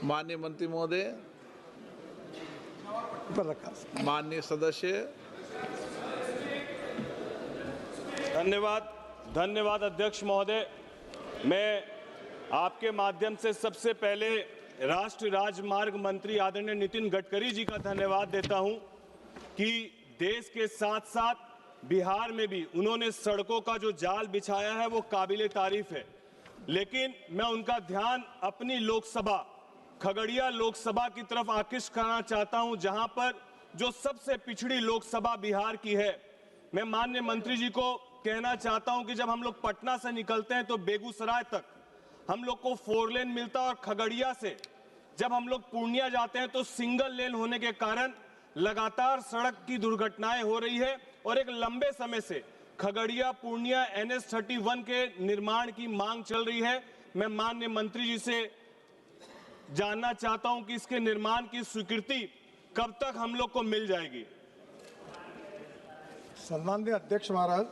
माननीय मंत्री महोदय, पर रखा। माननीय सदस्य। धन्यवाद अध्यक्ष महोदय। मैं आपके माध्यम से सबसे पहले राष्ट्रीय राजमार्ग मंत्री आदरणीय नितिन गडकरी जी का धन्यवाद देता हूं कि देश के साथ साथ बिहार में भी उन्होंने सड़कों का जो जाल बिछाया है वो काबिले तारीफ है। लेकिन मैं उनका ध्यान अपनी लोकसभा खगड़िया लोकसभा की तरफ आकृष्ट करना चाहता हूं, जहां पर जो सबसे पिछड़ी लोकसभा बिहार की है। मैं माननीय मंत्री जी को कहना चाहता हूं कि जब हम लोग पटना से निकलते हैं तो बेगूसराय तक हम लोग को 4 लेन मिलता है और खगड़िया से जब हम लोग पूर्णिया जाते हैं तो सिंगल लेन होने के कारण लगातार सड़क की दुर्घटनाएं हो रही है और एक लंबे समय से खगड़िया पूर्णिया NH 31 के निर्माण की मांग चल रही है। मैं माननीय मंत्री जी से जानना चाहता हूं कि इसके निर्माण की स्वीकृति कब तक हम लोग को मिल जाएगी। सम्माननीय अध्यक्ष महाराज,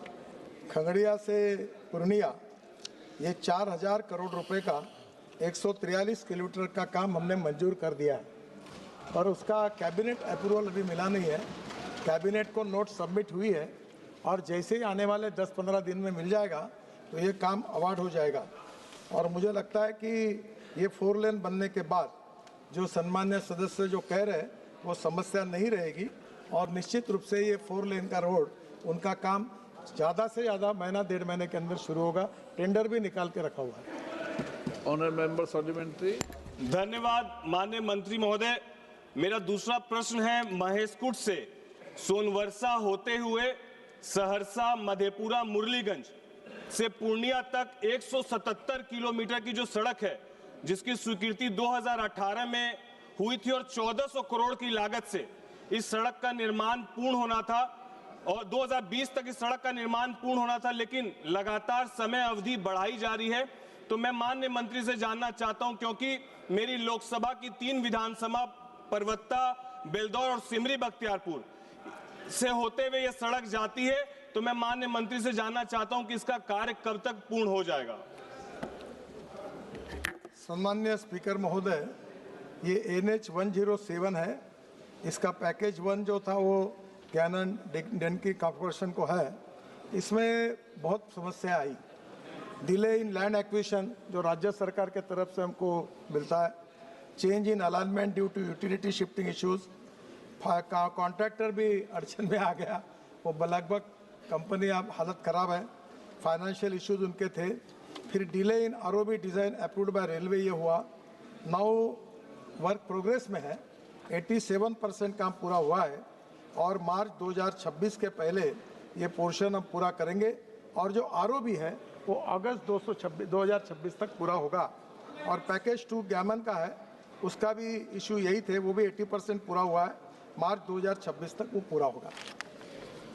खगड़िया से पूर्णिया ये 4000 करोड़ रुपए का 143 किलोमीटर का काम हमने मंजूर कर दिया है, पर उसका कैबिनेट अप्रूवल अभी मिला नहीं है। कैबिनेट को नोट सबमिट हुई है और जैसे ही आने वाले 10-15 दिन में मिल जाएगा तो ये काम अवार्ड हो जाएगा। और मुझे लगता है कि ये 4 लेन बनने के बाद जो सम्मान्य सदस्य जो कह रहे हैं वो समस्या नहीं रहेगी और निश्चित रूप से ये 4 लेन का रोड उनका काम ज़्यादा से ज़्यादा महीना 1.5 महीने के अंदर शुरू होगा। टेंडर भी निकाल के रखा हुआ है। Honourable member supplementary. धन्यवाद माननीय मंत्री महोदय। मेरा दूसरा प्रश्न है महेशकुट से सोनवर्षा होते हुए सहरसा मधेपुरा मुरलीगंज से पूर्णिया तक 177 किलोमीटर की जो सड़क है जिसकी स्वीकृति 2018 में हुई थी और 1400 करोड़ की लागत से इस सड़क का निर्माण पूर्ण होना था और 2020 तक इस सड़क का निर्माण पूर्ण होना था, लेकिन लगातार समय अवधि बढ़ाई जा रही है। तो मैं माननीय मंत्री से जानना चाहता हूं, क्योंकि मेरी लोकसभा की 3 विधानसभा परवत्ता, बेलदौर और सिमरी बख्तियारपुर से होते हुए यह सड़क जाती है, तो मैं माननीय मंत्री से जानना चाहता हूं कि इसका कार्य कब तक पूर्ण हो जाएगा। सम्माननीय स्पीकर महोदय, ये NH 107 है। इसका पैकेज 1 जो था वो कैनन डेनकी कॉर्पोरेशन को है। इसमें बहुत समस्या आई। डिले इन लैंड एक्विजिशन जो राज्य सरकार के तरफ से हमको मिलता है, change in alignment due to utility shifting issues, contractor भी अड़चन में आ गया, वो लगभग कंपनी अब हालत ख़राब है, फाइनेंशियल इश्यूज उनके थे। फिर delay in ROB design approved by railway ये हुआ। नाउ वर्क प्रोग्रेस में है, 87% काम पूरा हुआ है और मार्च 2026 के पहले ये पोर्शन हम पूरा करेंगे और जो ROB है वो अगस्त 2026 तक पूरा होगा। और पैकेज 2 गैमन का है, उसका भी इशू यही थे, वो भी 80% पूरा हुआ है, मार्च 2026 तक वो पूरा होगा।